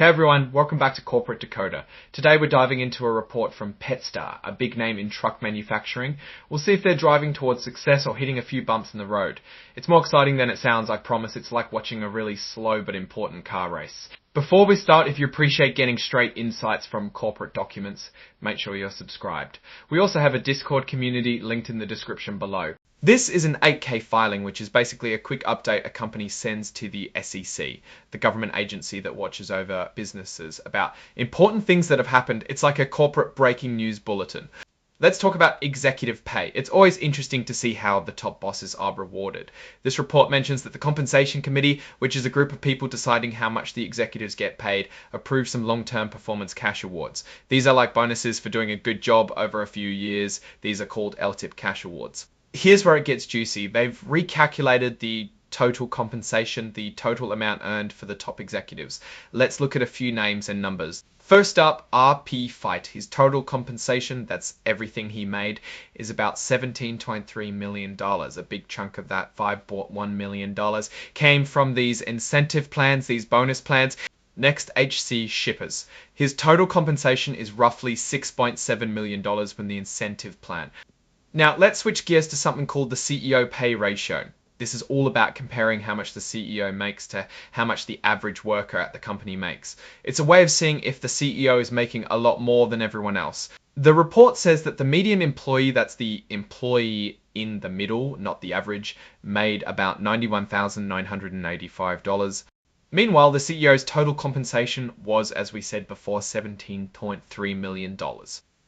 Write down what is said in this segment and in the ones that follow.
Hey everyone, welcome back to Corporate Decoder. Today we're diving into a report from PetStar, a big name in truck manufacturing. We'll see if they're driving towards success or hitting a few bumps in the road. It's more exciting than it sounds, I promise. It's like watching a really slow but important car race. Before we start, if you appreciate getting straight insights from corporate documents, make sure you're subscribed. We also have a Discord community linked in the description below. This is an 8K filing, which is basically a quick update a company sends to the SEC, the government agency that watches over businesses, about important things that have happened. It's like a corporate breaking news bulletin. Let's talk about executive pay. It's always interesting to see how the top bosses are rewarded. This report mentions that the Compensation Committee, which is a group of people deciding how much the executives get paid, approved some long-term performance cash awards. These are like bonuses for doing a good job over a few years. These are called LTIP cash awards. Here's where it gets juicy. They've recalculated the total compensation, the total amount earned for the top executives. Let's look at a few names and numbers. First up, RP Fight. His total compensation, that's everything he made, is about $17.3 million. A big chunk of that, $5.1 million, came from these incentive plans, these bonus plans. Next, HC Shippers. His total compensation is roughly $6.7 million from the incentive plan. Now, let's switch gears to something called the CEO pay ratio. This is all about comparing how much the CEO makes to how much the average worker at the company makes. It's a way of seeing if the CEO is making a lot more than everyone else. The report says that the median employee, that's the employee in the middle, not the average, made about $91,985. Meanwhile, the CEO's total compensation was, as we said before, $17.3 million.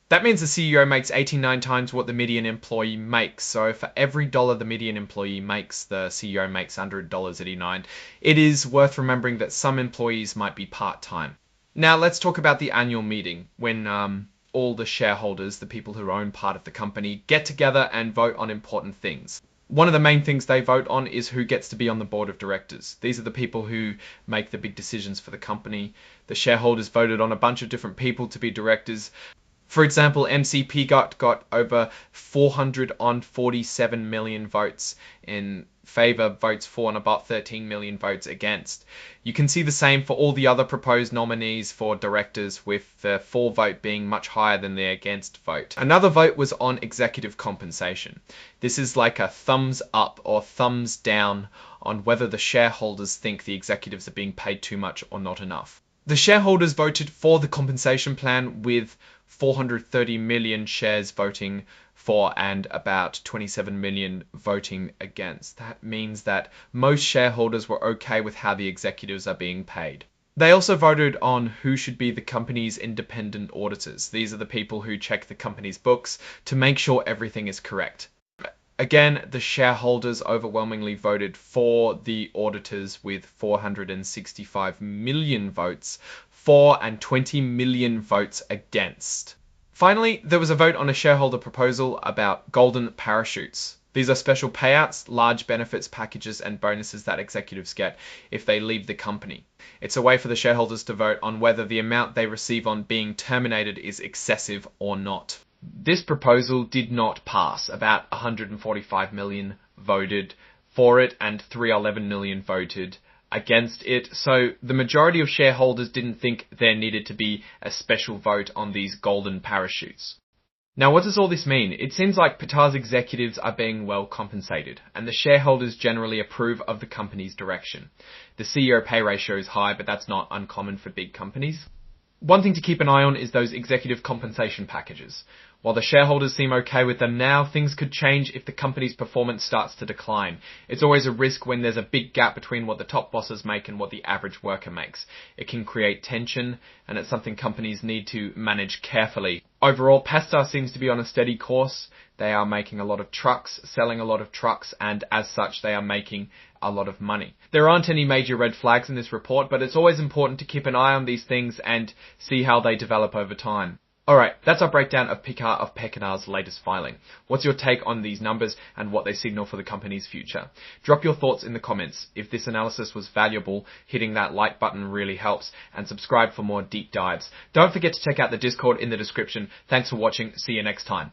That means the CEO makes 89 times what the median employee makes. So for every dollar the median employee makes, the CEO makes $100.89. It is worth remembering that some employees might be part-time. Now let's talk about the annual meeting, when all the shareholders, the people who own part of the company, get together and vote on important things. One of the main things they vote on is who gets to be on the board of directors. These are the people who make the big decisions for the company. The shareholders voted on a bunch of different people to be directors. For example, MCP got over 447 million votes in favor, votes for, and about 13 million votes against. You can see the same for all the other proposed nominees for directors, with the for vote being much higher than the against vote. Another vote was on executive compensation. This is like a thumbs up or thumbs down on whether the shareholders think the executives are being paid too much or not enough. The shareholders voted for the compensation plan, with 430 million shares voting for and about 27 million voting against. That means that most shareholders were okay with how the executives are being paid. They also voted on who should be the company's independent auditors. These are the people who check the company's books to make sure everything is correct. Again, the shareholders overwhelmingly voted for the auditors, with 465 million votes for and 20 million votes against. Finally, there was a vote on a shareholder proposal about golden parachutes. These are special payouts, large benefits packages, and bonuses that executives get if they leave the company. It's a way for the shareholders to vote on whether the amount they receive on being terminated is excessive or not. This proposal did not pass. About 145 million voted for it and 311 million voted against it. So the majority of shareholders didn't think there needed to be a special vote on these golden parachutes. Now, what does all this mean? It seems like PACCAR's executives are being well compensated, and the shareholders generally approve of the company's direction. The CEO pay ratio is high, but that's not uncommon for big companies. One thing to keep an eye on is those executive compensation packages. While the shareholders seem okay with them now, things could change if the company's performance starts to decline. It's always a risk when there's a big gap between what the top bosses make and what the average worker makes. It can create tension, and it's something companies need to manage carefully. Overall, PACCAR seems to be on a steady course. They are making a lot of trucks, selling a lot of trucks, and as such, they are making a lot of money. There aren't any major red flags in this report, but it's always important to keep an eye on these things and see how they develop over time. Alright, that's our breakdown of PACCAR's latest filing. What's your take on these numbers and what they signal for the company's future? Drop your thoughts in the comments. If this analysis was valuable, hitting that like button really helps, and subscribe for more deep dives. Don't forget to check out the Discord in the description. Thanks for watching. See you next time.